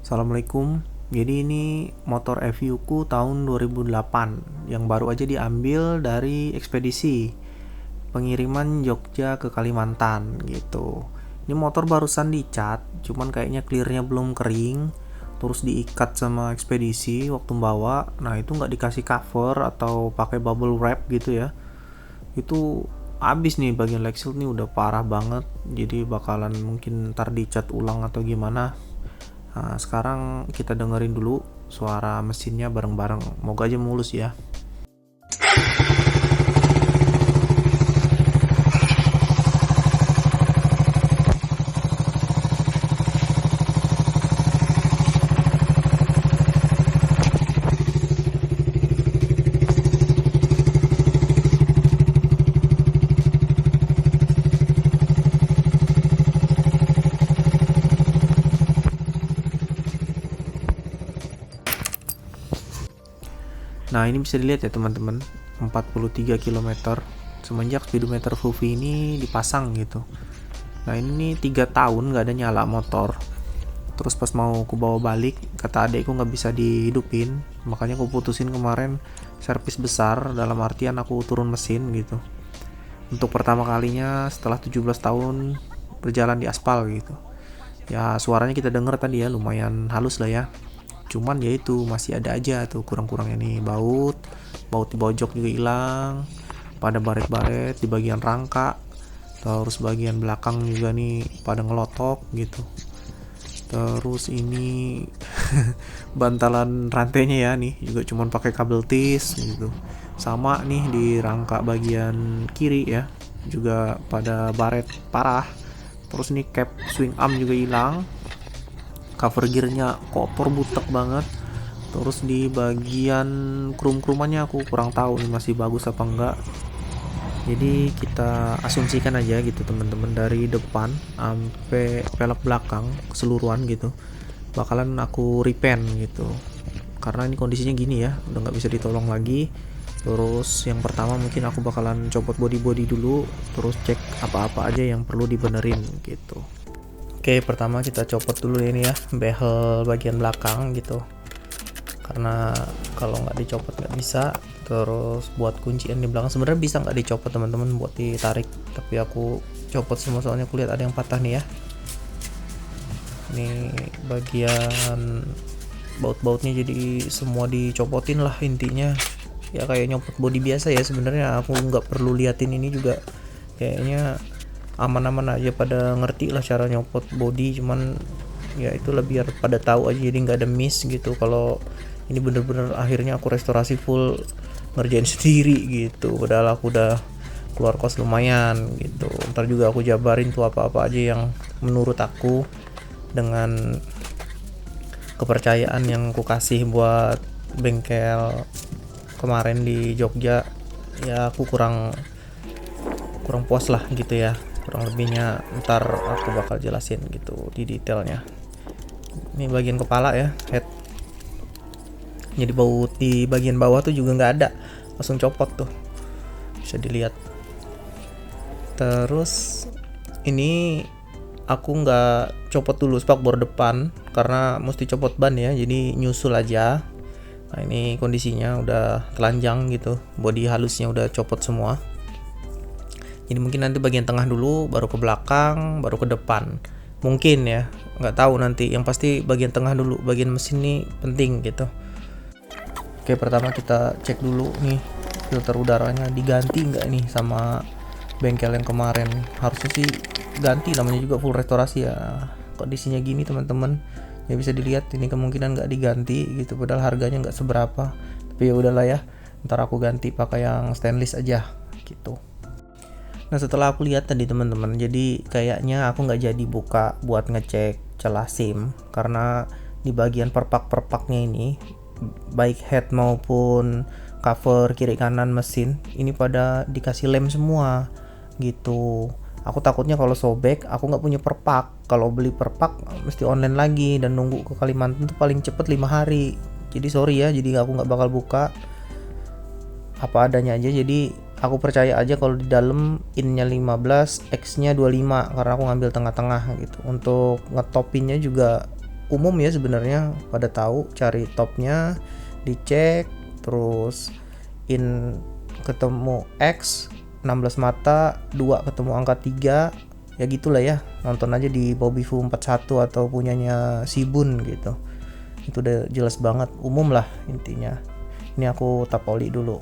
Assalamualaikum. Jadi ini motor EVU ku tahun 2008 yang baru aja diambil dari ekspedisi pengiriman Jogja ke Kalimantan gitu. Ini motor barusan dicat, cuman kayaknya clearnya belum kering. Terus diikat sama ekspedisi waktu bawa. Nah itu nggak dikasih cover atau pakai bubble wrap gitu ya. Itu abis nih bagian leg shield nih udah parah banget. Jadi bakalan mungkin ntar dicat ulang atau gimana. Nah, sekarang kita dengerin dulu suara mesinnya bareng-bareng. Moga aja mulus ya. Nah, ini bisa dilihat ya teman-teman, 43 km semenjak speedometer Fufi ini dipasang gitu. Nah, ini 3 tahun nggak ada nyala motor. Terus pas mau aku bawa balik, kata adekku nggak bisa dihidupin, makanya aku putusin kemarin servis besar, dalam artian aku turun mesin gitu. Untuk pertama kalinya setelah 17 tahun berjalan di aspal gitu. Ya suaranya kita denger tadi ya, lumayan halus lah ya. Cuman ya itu masih ada aja tuh kurang-kurangnya nih, baut di pojok juga hilang, pada baret-baret di bagian rangka, terus bagian belakang juga nih pada ngelotok gitu. Terus ini bantalan rantainya ya nih juga cuman pakai kabel tis gitu. Sama nih di rangka bagian kiri ya, juga pada baret parah. Terus nih cap swing arm juga hilang, cover gearnya kotor butek banget. Terus di bagian krum-krumannya aku kurang tahu nih masih bagus apa enggak. Jadi kita asumsikan aja gitu teman-teman, dari depan sampai velg belakang keseluruhan gitu bakalan aku repaint gitu, karena ini kondisinya gini ya, udah nggak bisa ditolong lagi. Terus yang pertama mungkin aku bakalan copot body dulu, terus cek apa-apa aja yang perlu dibenerin gitu. Oke, pertama kita copot dulu ini ya, behel bagian belakang gitu. Karena kalau nggak dicopot nggak bisa. Terus buat kuncian di belakang sebenarnya bisa nggak dicopot teman-teman, buat ditarik. Tapi aku copot semua soalnya aku lihat ada yang patah nih ya. Ini bagian baut-bautnya jadi semua dicopotin lah intinya. Ya kayak nyopot body biasa ya sebenarnya. Aku nggak perlu liatin ini juga. Kayaknya aman-aman aja, pada ngerti lah cara nyopot body, cuman ya itulah biar pada tahu aja jadi nggak ada miss gitu. Kalau ini bener-bener akhirnya aku restorasi full ngerjain sendiri gitu, padahal aku udah keluar kos lumayan gitu. Ntar juga aku jabarin tuh apa-apa aja yang menurut aku dengan kepercayaan yang aku kasih buat bengkel kemarin di Jogja. Ya aku kurang puas lah gitu ya, kurang lebihnya ntar aku bakal jelasin gitu di detailnya. Ini bagian kepala ya, head. Jadi baut di bagian bawah tuh juga nggak ada, langsung copot tuh, bisa dilihat. Terus ini aku nggak copot dulu spakbor depan karena mesti copot ban ya, jadi nyusul aja. Nah ini kondisinya udah telanjang gitu, bodi halusnya udah copot semua. Jadi mungkin nanti bagian tengah dulu, baru ke belakang, baru ke depan. Mungkin ya, nggak tahu nanti. Yang pasti bagian tengah dulu, bagian mesin ini penting gitu. Oke, pertama kita cek dulu nih filter udaranya diganti nggak nih sama bengkel yang kemarin. Harusnya sih ganti, namanya juga full restorasi ya. Kondisinya gini teman-teman, ya bisa dilihat ini kemungkinan nggak diganti gitu. Padahal harganya nggak seberapa. Tapi ya udahlah ya, ntar aku ganti pakai yang stainless aja gitu. Nah setelah aku lihat tadi teman-teman, jadi kayaknya aku nggak jadi buka buat ngecek celah SIM, karena di bagian perpak-perpaknya ini, baik head maupun cover kiri kanan mesin ini pada dikasih lem semua gitu. Aku takutnya kalau sobek aku nggak punya perpak. Kalau beli perpak mesti online lagi dan nunggu ke Kalimantan tuh paling cepet 5 hari. Jadi sorry ya, jadi aku nggak bakal buka, apa adanya aja. Jadi aku percaya aja kalau di dalam innya 15, X-nya 25 karena aku ngambil tengah-tengah gitu. Untuk ngetopinnya juga umum ya sebenarnya, pada tahu cari topnya, dicek, terus in ketemu X 16 mata, 2 ketemu angka 3, ya gitulah ya. Nonton aja di Bobbyfu 41 atau punyanya Sibun gitu. Itu udah jelas banget, umum lah intinya. Ini aku tap oli dulu.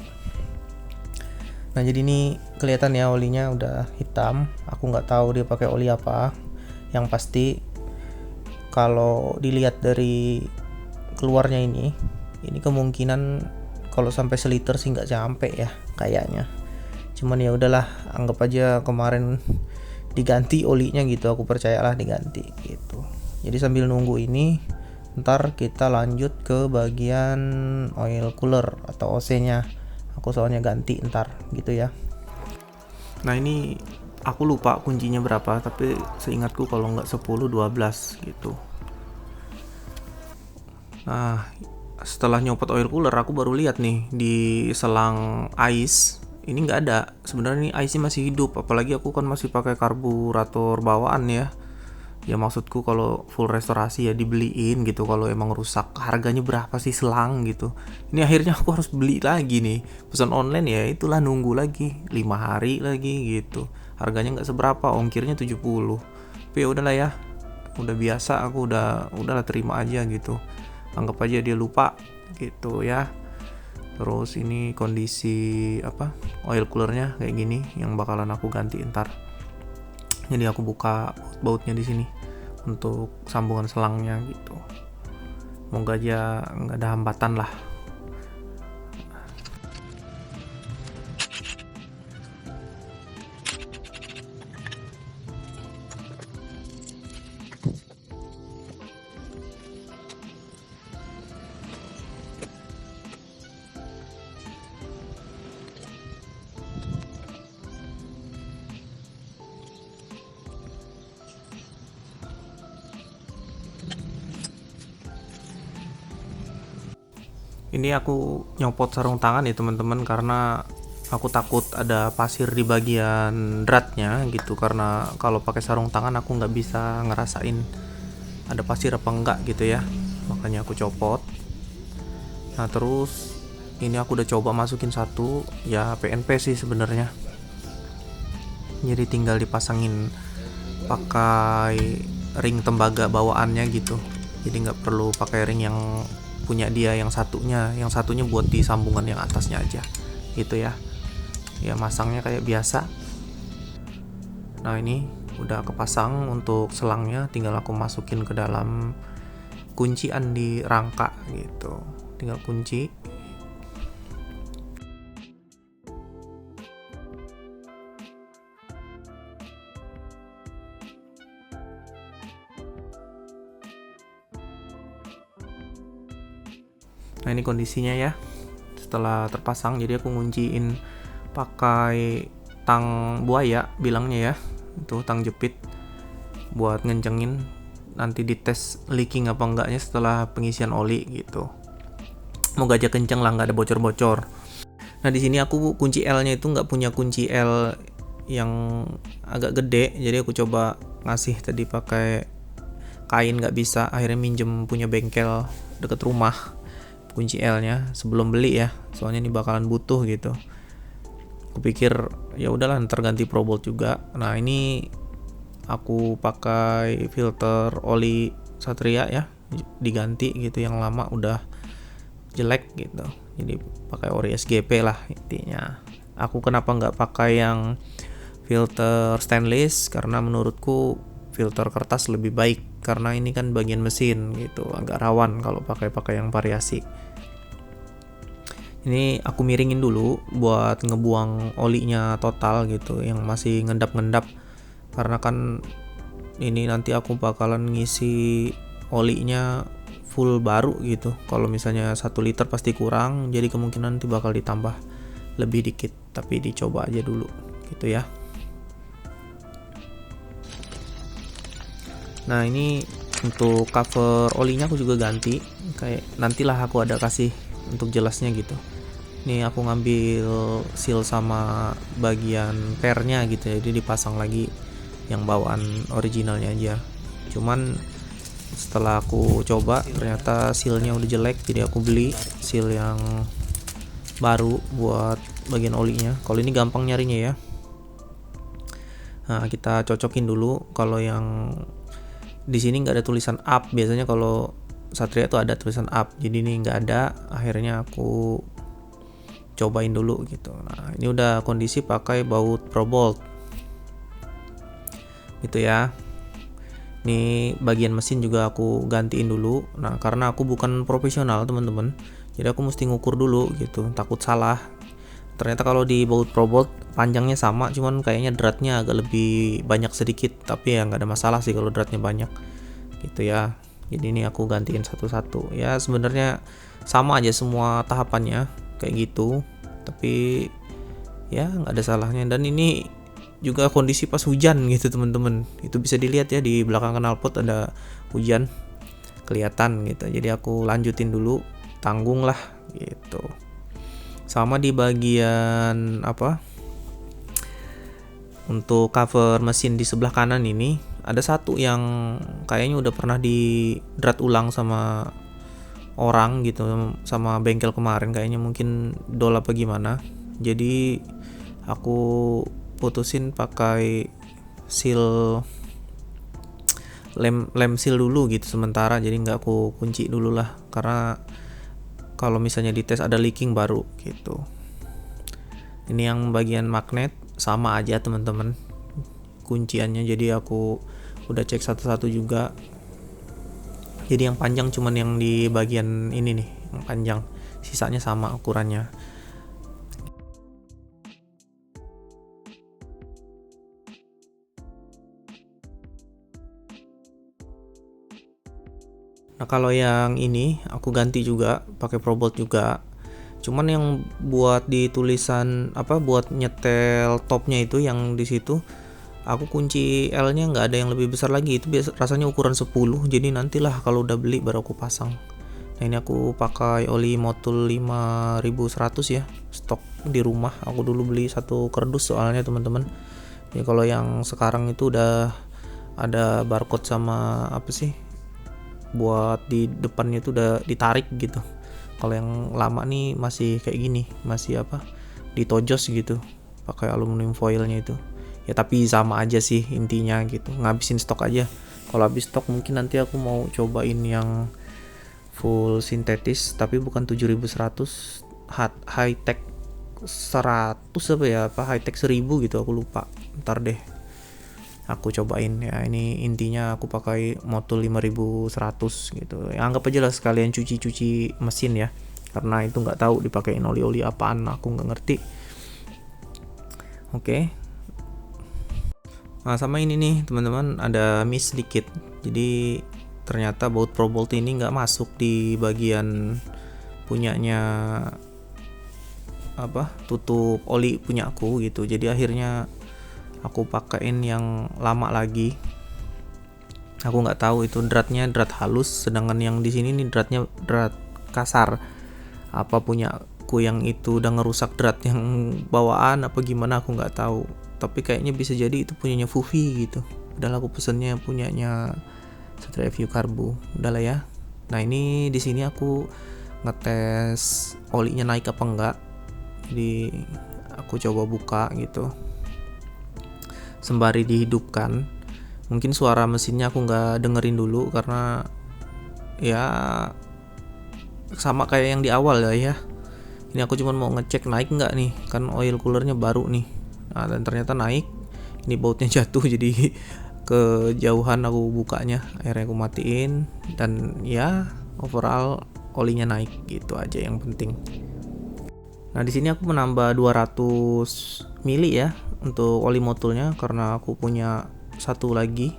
Nah jadi ini kelihatan ya olinya udah hitam. Aku nggak tahu dia pakai oli apa. Yang pasti kalau dilihat dari keluarnya ini kemungkinan kalau sampai seliter sih nggak sampai ya kayaknya. Cuman ya udahlah, anggap aja kemarin diganti olinya gitu, aku percayalah diganti gitu. Jadi sambil nunggu ini, ntar kita lanjut ke bagian oil cooler atau OC-nya. Aku soalnya ganti ntar gitu ya. Nah ini aku lupa kuncinya berapa, tapi seingatku kalau nggak 10-12 gitu. Nah setelah nyopot oil cooler, aku baru lihat nih di selang ice ini nggak ada. Sebenarnya ini ice masih hidup, apalagi aku kan masih pakai karburator bawaan ya. Ya maksudku kalau full restorasi ya dibeliin gitu, kalau emang rusak. Harganya berapa sih selang gitu. Ini akhirnya aku harus beli lagi nih. Pesan online ya itulah, nunggu lagi 5 hari lagi gitu. Harganya nggak seberapa, ongkirnya 70. Tapi ya udahlah ya, udah biasa, aku udahlah terima aja gitu. Anggap aja dia lupa gitu ya. Terus ini kondisi oil coolernya kayak gini, yang bakalan aku ganti ntar. Jadi aku buka bautnya di sini untuk sambungan selangnya gitu. Semoga aja nggak ada hambatan lah. Ini aku nyopot sarung tangan ya teman-teman, karena aku takut ada pasir di bagian dratnya gitu. Karena kalau pakai sarung tangan aku nggak bisa ngerasain ada pasir apa enggak gitu ya, makanya aku copot. Nah terus ini aku udah coba masukin satu, ya PNP sih sebenarnya. Jadi tinggal dipasangin pakai ring tembaga bawaannya gitu. Jadi nggak perlu pakai ring yang punya dia, yang satunya buat di sambungan yang atasnya aja gitu ya. Ya masangnya kayak biasa. Nah ini udah kepasang untuk selangnya, tinggal aku masukin ke dalam kuncian di rangka gitu, tinggal kunci. Nah ini kondisinya ya setelah terpasang. Jadi aku ngunciin pakai tang buaya bilangnya ya, itu tang jepit buat ngencengin, nanti dites leaking apa enggaknya setelah pengisian oli gitu. Moga aja kenceng lah, nggak ada bocor-bocor. Nah di sini aku kunci L-nya itu nggak punya kunci L yang agak gede, jadi aku coba ngasih tadi pakai kain, nggak bisa. Akhirnya minjem punya bengkel deket rumah kunci L-nya sebelum beli ya, soalnya ini bakalan butuh gitu. Aku pikir ya udahlah ntar ganti Pro Bolt juga. Nah ini aku pakai filter oli Satria ya, diganti gitu, yang lama udah jelek gitu. Jadi pakai ori SGP lah intinya. Aku kenapa nggak pakai yang filter stainless, karena menurutku filter kertas lebih baik, karena ini kan bagian mesin gitu, agak rawan kalau pakai yang variasi. Ini aku miringin dulu buat ngebuang olinya total gitu, yang masih ngendap-ngendap, karena kan ini nanti aku bakalan ngisi olinya full baru gitu. Kalau misalnya 1 liter pasti kurang, jadi kemungkinan nanti bakal ditambah lebih dikit, tapi dicoba aja dulu gitu ya. Nah ini untuk cover olinya aku juga ganti, kayak nantilah aku ada kasih untuk jelasnya gitu. Ini aku ngambil seal sama bagian pernya gitu ya, jadi dipasang lagi yang bawaan originalnya aja. Cuman Setelah aku coba ternyata sealnya udah jelek, jadi aku beli seal yang baru buat bagian olinya. Kalau ini gampang nyarinya ya. Nah, kita cocokin dulu. Kalau yang di sini nggak ada tulisan up, biasanya kalau Satria tuh ada tulisan up, jadi ini nggak ada. Akhirnya aku cobain dulu gitu. Nah, ini udah kondisi pakai baut Probolt gitu ya. Ini bagian mesin juga aku gantiin dulu. Nah, karena aku bukan profesional teman-teman, jadi aku mesti ngukur dulu gitu, takut salah. Ternyata kalau di baut Probolt panjangnya sama, cuman kayaknya dratnya agak lebih banyak sedikit, tapi ya nggak ada masalah sih kalau dratnya banyak gitu ya. Jadi ini aku gantiin satu-satu ya. Sebenarnya sama aja semua tahapannya kayak gitu, tapi ya nggak ada salahnya. Dan ini juga kondisi pas hujan gitu teman-teman, itu bisa dilihat ya di belakang knalpot ada hujan kelihatan gitu. Jadi aku lanjutin dulu, tanggung lah gitu. Sama di bagian apa, untuk cover mesin di sebelah kanan ini ada satu yang kayaknya udah pernah di drat ulang sama orang gitu, sama bengkel kemarin, kayaknya mungkin dol apa gimana. Jadi aku putusin pakai seal, lem seal dulu gitu sementara. Jadi nggak aku kunci dulu lah, karena kalau misalnya dites ada leaking baru gitu. Ini yang bagian magnet sama aja teman-teman kunciannya, jadi aku udah cek satu-satu juga. Jadi yang panjang cuman yang di bagian ini nih yang panjang, sisanya sama ukurannya. Nah, kalau yang ini aku ganti juga pakai Probolt juga. Cuman yang buat di tulisan apa, buat nyetel topnya itu yang di situ aku kunci L-nya nggak ada yang lebih besar lagi, itu biasa rasanya ukuran 10. Jadi nantilah kalau udah beli baru aku pasang. Nah, ini aku pakai oli Motul 5100 ya, stok di rumah. Aku dulu beli satu kardus soalnya teman-teman. Ya kalau yang sekarang itu udah ada barcode sama apa sih, buat di depannya itu udah ditarik gitu. Kalau yang lama nih masih kayak gini, masih apa, ditojos gitu pakai aluminium foilnya itu ya. Tapi sama aja sih intinya gitu, ngabisin stok aja. Kalau habis stok mungkin nanti aku mau cobain yang full sintetis, tapi bukan 7100, high tech 100 apa ya, apa high tech 1000 gitu, aku lupa. Ntar deh aku cobain ya. Ini intinya aku pakai Motul 5100 gitu ya, anggap aja lah sekalian cuci-cuci mesin ya, karena itu nggak tahu dipakein oli-oli apaan, aku nggak ngerti. Oke. Nah, sama ini nih teman-teman, ada miss sedikit. Jadi ternyata baut Probolt ini nggak masuk di bagian punyanya apa, tutup oli punyaku gitu. Jadi akhirnya aku pakein yang lama lagi. Aku nggak tahu itu dratnya drat halus, sedangkan yang di sini nih dratnya drat kasar. Apa punyaku yang itu udah ngerusak drat yang bawaan apa gimana, aku nggak tahu. Tapi kayaknya bisa jadi itu punyanya Fufi gitu. Udahlah aku pesennya punyanya Satria FU Karbu. Udahlah ya. Nah, ini di sini aku ngetes olinya naik apa enggak. Jadi aku coba buka gitu, sembari dihidupkan. Mungkin suara mesinnya aku nggak dengerin dulu karena ya sama kayak yang di awal ya. Ini aku cuma mau ngecek naik nggak nih, kan oil coolernya baru nih. Nah, dan ternyata naik. Ini bautnya jatuh, jadi kejauhan aku bukanya. Akhirnya aku matiin, dan ya overall olinya naik gitu aja yang penting. Nah, di sini aku menambah 200 mili ya untuk oli motulnya, karena aku punya satu lagi,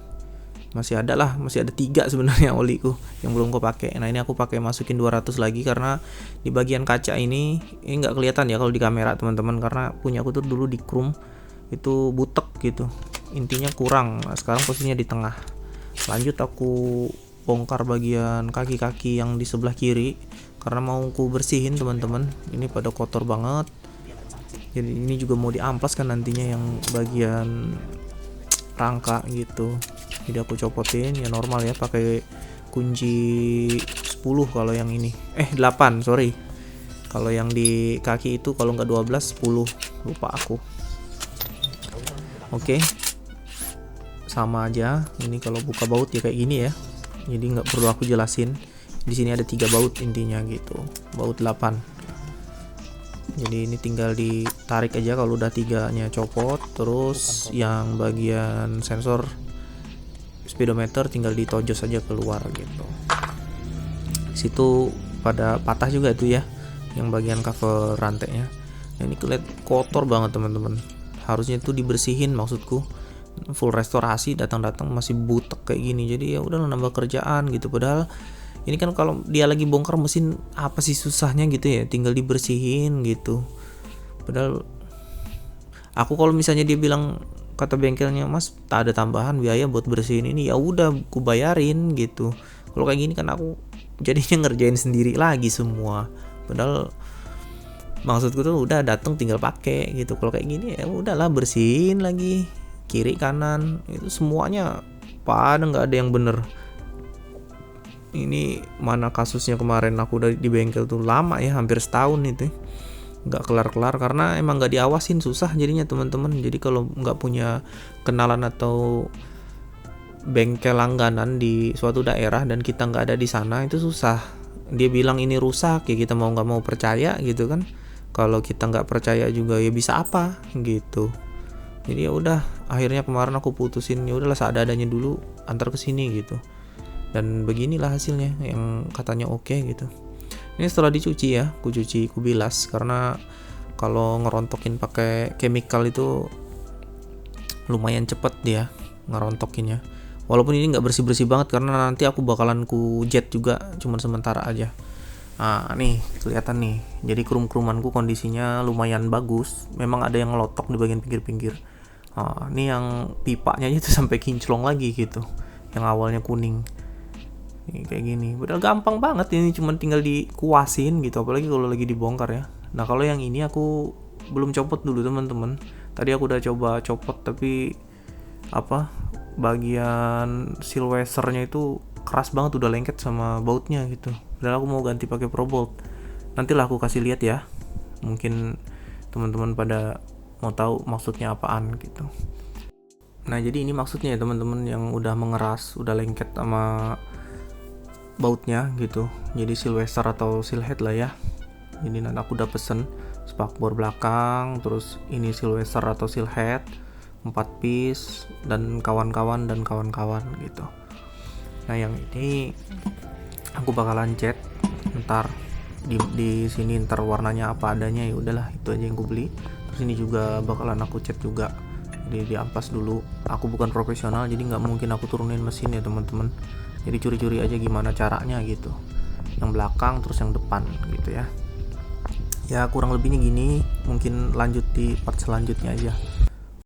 masih ada 3 sebenarnya oliku yang belum aku pakai. Nah, ini aku pakai masukin 200 lagi karena di bagian kaca ini nggak kelihatan ya kalau di kamera teman-teman, karena punya aku tuh dulu di chrome itu butek gitu, intinya kurang. Nah, sekarang posisinya di tengah. Lanjut aku bongkar bagian kaki-kaki yang di sebelah kiri karena mau aku bersihin teman-teman, ini pada kotor banget. Jadi ini juga mau diamplas kan nantinya yang bagian rangka gitu. Jadi aku copotin ya normal ya, pakai kunci 10 kalau yang ini. 8, sorry. Kalau yang di kaki itu kalau nggak 12, 10. Lupa aku. Oke. Sama aja. Ini kalau buka baut ya kayak gini ya. Jadi nggak perlu aku jelasin. Di sini ada 3 baut intinya gitu. Baut 8. Jadi ini tinggal ditarik aja kalau udah 3-nya copot. Terus yang bagian sensor speedometer tinggal ditojos aja keluar gitu. Situ pada patah juga itu ya, yang bagian cover rantainya. Nah, ini kelihatan kotor banget teman-teman. Harusnya itu dibersihin, maksudku full restorasi, datang-datang masih butek kayak gini. Jadi ya udah nambah kerjaan gitu. Padahal ini kan kalau dia lagi bongkar mesin, apa sih susahnya gitu ya, tinggal dibersihin gitu. Padahal aku kalau misalnya dia bilang, kata bengkelnya, mas tak ada tambahan biaya buat bersihin ini, ya udah aku bayarin gitu. Kalau kayak gini kan aku jadinya ngerjain sendiri lagi semua. Padahal maksudku tuh udah datang tinggal pakai gitu. Kalau kayak gini ya udahlah, bersihin lagi kiri kanan itu semuanya, pada nggak ada yang bener. Ini mana kasusnya kemarin aku udah di bengkel tuh lama ya, hampir setahun itu nggak kelar-kelar karena emang nggak diawasin, susah jadinya teman-teman. Jadi kalau nggak punya kenalan atau bengkel langganan di suatu daerah dan kita nggak ada di sana, itu susah. Dia bilang ini rusak ya kita mau nggak mau percaya gitu kan. Kalau kita nggak percaya juga ya bisa apa gitu. Jadi ya udah, akhirnya kemarin aku putusin, ya udahlah seadanya dulu, antar ke sini gitu. Dan beginilah hasilnya yang katanya oke gitu. Ini setelah dicuci ya, ku cuci, ku bilas, karena kalau ngerontokin pakai chemical itu lumayan cepet dia ngerontokinnya. Walaupun ini nggak bersih-bersih banget karena nanti aku bakalan ku jet juga, cuman sementara aja. Nah nih kelihatan nih, jadi krum-krumanku kondisinya lumayan bagus. Memang ada yang ngelotok di bagian pinggir-pinggir. Nah, ini yang pipanya itu sampai kinclong lagi gitu, yang awalnya kuning. Nih, kayak gini, padahal gampang banget, ini cuma tinggal dikuasin gitu, apalagi kalau lagi dibongkar ya. Nah kalau yang ini aku belum copot dulu teman-teman. Tadi aku udah coba copot tapi bagian silwesernya itu keras banget, udah lengket sama bautnya gitu. Padahal aku mau ganti pakai Pro Bolt. Nantilah aku kasih lihat ya, mungkin teman-teman pada mau tahu maksudnya apaan gitu. Nah jadi ini maksudnya ya teman-teman, yang udah mengeras, udah lengket sama bautnya gitu. Jadi silweser atau silhead lah ya. Ini nanti aku udah pesen spakbor belakang, terus ini silweser atau silhead 4 piece dan kawan-kawan gitu. Nah yang ini aku bakalan cat ntar di sini, ntar warnanya apa adanya, ya udahlah itu aja yang aku beli. Terus ini juga bakalan aku cat juga, jadi diampas dulu. Aku bukan profesional jadi nggak mungkin aku turunin mesin ya teman-teman. Jadi curi-curi aja gimana caranya gitu, yang belakang terus yang depan gitu ya. Ya kurang lebihnya gini, mungkin lanjut di part selanjutnya aja.